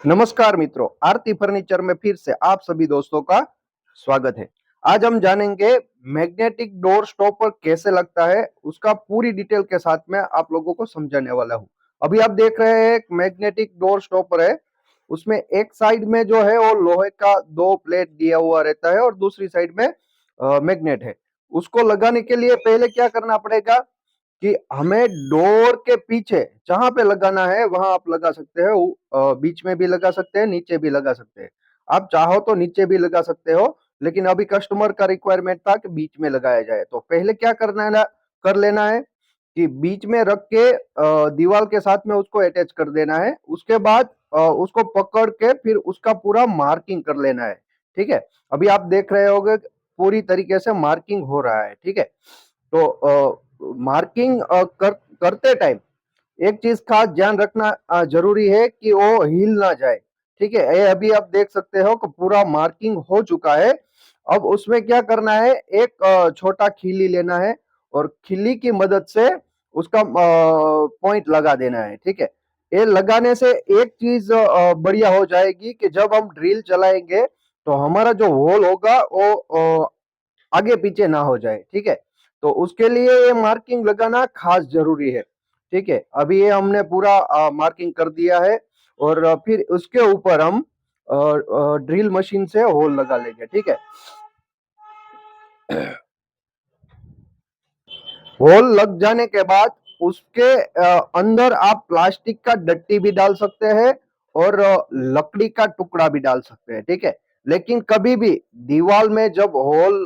नमस्कार मित्रों, आरती फर्नीचर में फिर से आप सभी दोस्तों का स्वागत है। आज हम जानेंगे मैग्नेटिक डोर स्टॉपर कैसे लगता है, उसका पूरी डिटेल के साथ में आप लोगों को समझाने वाला हूँ। अभी आप देख रहे हैं एक मैग्नेटिक डोर स्टॉपर है, उसमें एक साइड में जो है वो लोहे का दो प्लेट दिया हुआ रहता है और दूसरी साइड में मैग्नेट है। उसको लगाने के लिए पहले क्या करना पड़ेगा कि हमें डोर के पीछे जहां पे लगाना है वहां आप लगा सकते हो। बीच में भी लगा सकते हैं, नीचे भी लगा सकते हैं। आप चाहो तो नीचे भी लगा सकते हो, लेकिन अभी कस्टमर का रिक्वायरमेंट था कि बीच में लगाया जाए। तो पहले क्या करना है, कर लेना है कि बीच में रख के दीवार के साथ में उसको अटैच कर देना है। उसके बाद उसको पकड़ के फिर उसका पूरा मार्किंग कर लेना है। ठीक है, अभी आप देख रहे होगे पूरी तरीके से मार्किंग हो रहा है। ठीक है, तो मार्किंग करते टाइम एक चीज खास ध्यान रखना जरूरी है कि वो हिल ना जाए। ठीक है, ये अभी आप देख सकते हो कि पूरा मार्किंग हो चुका है। अब उसमें क्या करना है, एक छोटा खिल्ली लेना है और खिल्ली की मदद से उसका पॉइंट लगा देना है। ठीक है, ये लगाने से एक चीज बढ़िया हो जाएगी कि जब हम ड्रिल चलाएंगे तो हमारा जो होल होगा वो आगे पीछे ना हो जाए। ठीक है, तो उसके लिए ये मार्किंग लगाना खास जरूरी है। ठीक है, अभी ये हमने पूरा मार्किंग कर दिया है और फिर उसके ऊपर हम ड्रिल मशीन से होल लगा लेंगे। ठीक है, होल लग जाने के बाद उसके अंदर आप प्लास्टिक का डट्टी भी डाल सकते हैं और लकड़ी का टुकड़ा भी डाल सकते हैं। ठीक है, लेकिन कभी भी दीवार में जब होल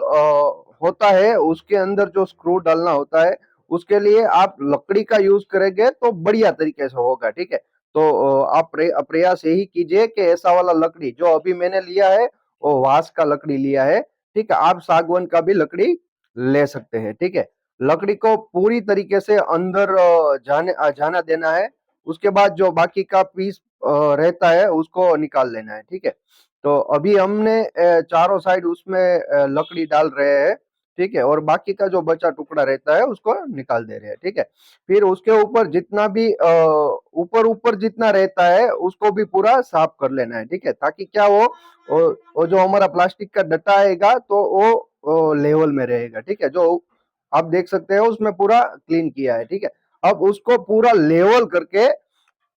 होता है उसके अंदर जो स्क्रू डालना होता है उसके लिए आप लकड़ी का यूज करेंगे तो बढ़िया तरीके से होगा। ठीक है, तो आप प्रयास यही कीजिए कि ऐसा वाला लकड़ी जो अभी मैंने लिया है वो वास का लकड़ी लिया है। ठीक है, आप सागवान का भी लकड़ी ले सकते हैं। ठीक है, लकड़ी को पूरी तरीके से अंदर जाना देना है। उसके बाद जो बाकी का पीस रहता है उसको निकाल लेना है। ठीक है, तो अभी हमने चारों साइड उसमें लकड़ी डाल रहे हैं। ठीक है, और बाकी का जो बचा टुकड़ा रहता है उसको निकाल दे रहे हैं। ठीक है, फिर उसके ऊपर जितना भी ऊपर ऊपर जितना रहता है उसको भी पूरा साफ कर लेना है। ठीक है, ताकि क्या वो जो हमारा प्लास्टिक का डट्टा आएगा तो वो लेवल में रहेगा। ठीक है, जो आप देख सकते हो उसमें पूरा क्लीन किया है। ठीक है, अब उसको पूरा लेवल करके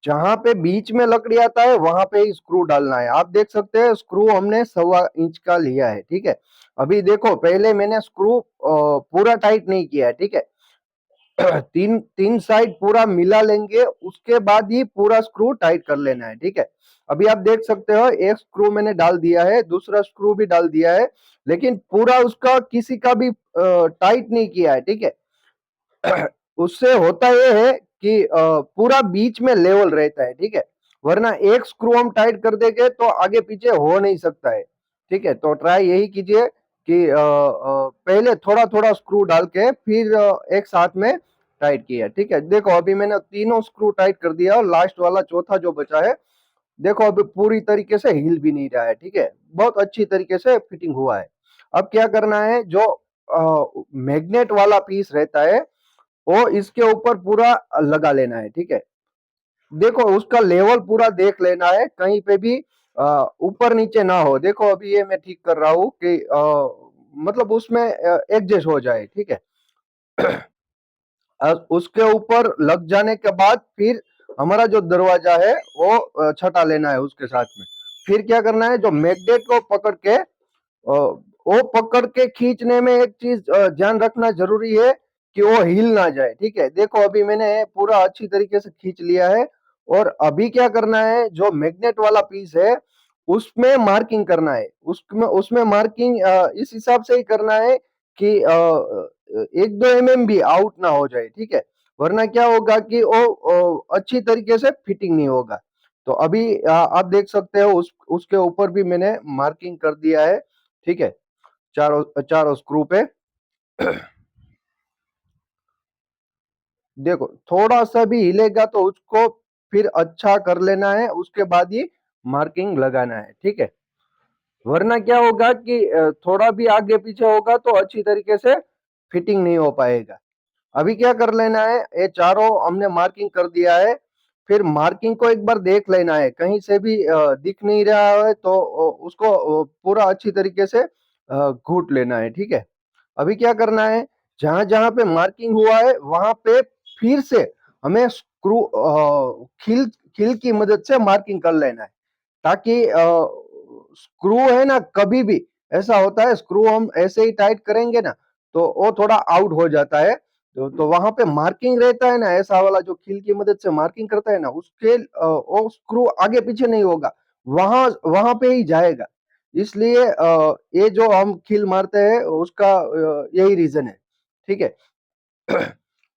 जहां पे बीच में लकड़ी आता है वहां पे ही स्क्रू डालना है। आप देख सकते हैं स्क्रू हमने 1.25 इंच का लिया है। ठीक है, अभी देखो पहले मैंने स्क्रू पूरा टाइट नहीं किया है। ठीक है, तीन तीन साइड पूरा मिला लेंगे उसके बाद ही पूरा स्क्रू टाइट कर लेना है। ठीक है, अभी आप देख सकते हो एक स्क्रू मैंने डाल दिया है, दूसरा स्क्रू भी डाल दिया है, लेकिन पूरा उसका किसी का भी टाइट नहीं किया है। ठीक है, उससे होता यह है कि पूरा बीच में लेवल रहता है। ठीक है, वरना एक स्क्रू हम टाइट कर देंगे तो आगे पीछे हो नहीं सकता है। ठीक है, तो ट्राई यही कीजिए कि पहले थोड़ा थोड़ा स्क्रू डाल के फिर एक साथ में टाइट किया। ठीक है, देखो अभी मैंने तीनों स्क्रू टाइट कर दिया और लास्ट वाला चौथा जो बचा है देखो अभी पूरी तरीके से हिल भी नहीं रहा है। ठीक है, बहुत अच्छी तरीके से फिटिंग हुआ है। अब क्या करना है, जो मैग्नेट वाला पीस रहता है वो इसके ऊपर पूरा लगा लेना है। ठीक है, देखो उसका लेवल पूरा देख लेना है, कहीं पे भी ऊपर नीचे ना हो। देखो अभी ये मैं ठीक कर रहा हूँ कि मतलब उसमें एडजस्ट हो जाए। ठीक है, उसके ऊपर लग जाने के बाद फिर हमारा जो दरवाजा है वो छटा लेना है उसके साथ में। फिर क्या करना है, जो मैग्नेट को पकड़ के वो पकड़ के खींचने में एक चीज ध्यान रखना जरूरी है कि वो हिल ना जाए। ठीक है, देखो अभी मैंने पूरा अच्छी तरीके से खींच लिया है और अभी क्या करना है, जो मैग्नेट वाला पीस है उसमें मार्किंग करना है। उसमें उसमें मार्किंग इस हिसाब से ही करना है कि 1-2 mm भी आउट ना हो जाए। ठीक है, वरना क्या होगा कि वो अच्छी तरीके से फिटिंग नहीं होगा। तो अभी आप देख सकते हो उसके ऊपर भी मैंने मार्किंग कर दिया है। ठीक है, चारों चारों स्क्रू पे देखो थोड़ा सा भी हिलेगा तो उसको फिर अच्छा कर लेना है, उसके बाद ही मार्किंग लगाना है। ठीक है, वरना क्या होगा कि थोड़ा भी आगे पीछे होगा तो अच्छी तरीके से फिटिंग नहीं हो पाएगा। अभी क्या कर लेना है, ये चारों हमने मार्किंग कर दिया है। फिर मार्किंग को एक बार देख लेना है, कहीं से भी दिख नहीं रहा है तो उसको पूरा अच्छी तरीके से घूट लेना है, ठीक है। अभी क्या करना है, जहां जहां पे मार्किंग हुआ है वहां पे फिर से हमें स्क्रू खील खील की मदद से मार्किंग कर लेना है, ताकि स्क्रू है ना, कभी भी ऐसा होता है स्क्रू हम ऐसे ही टाइट करेंगे ना तो वो थोड़ा आउट हो जाता है, तो वहां पे मार्किंग रहता है ना, ऐसा वाला जो खील की मदद से मार्किंग करता है ना, उसके वो स्क्रू आगे पीछे नहीं होगा, वहां वहां पे ही जाएगा। इसलिए ये जो हम खील मारते हैं उसका यही रीजन है, ठीक है।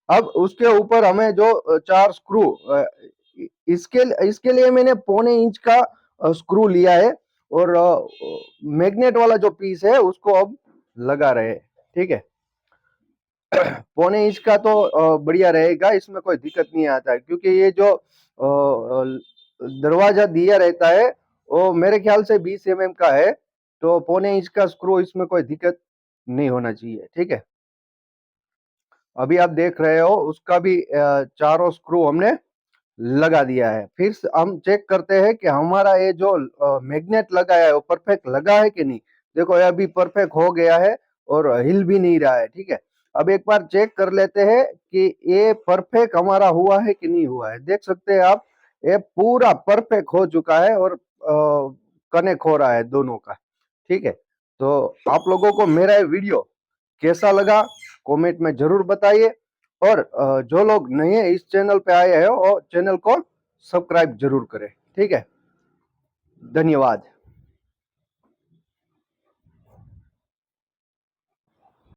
अब उसके ऊपर हमें जो चार स्क्रू, इसके इसके लिए मैंने 1.25 इंच का स्क्रू लिया है, और मैग्नेट वाला जो पीस है उसको अब लगा रहे हैं, ठीक है। 1.25 इंच का तो बढ़िया रहेगा, इसमें कोई दिक्कत नहीं आता है, क्योंकि ये जो दरवाजा दिया रहता है वो मेरे ख्याल से 20 mm का है, तो 1.25 इंच का स्क्रू इसमें कोई दिक्कत नहीं होना चाहिए, ठीक है। अभी आप देख रहे हो उसका भी चारों स्क्रू हमने लगा दिया है। फिर हम चेक करते हैं कि हमारा ये जो मैग्नेट लगाया है वो परफेक्ट लगा है कि नहीं। देखो ये अभी परफेक्ट हो गया है और हिल भी नहीं रहा है, ठीक है। अब एक बार चेक कर लेते हैं कि ये परफेक्ट हमारा हुआ है कि नहीं हुआ है। देख सकते हैं आप, ये पूरा परफेक्ट हो चुका है और कनेक्ट हो रहा है दोनों का, ठीक है। तो आप लोगों को मेरा ये वीडियो कैसा लगा कमेंट में जरूर बताइए, और जो लोग नए इस चैनल पे आए हैं वो चैनल को सब्सक्राइब जरूर करें, ठीक है। धन्यवाद।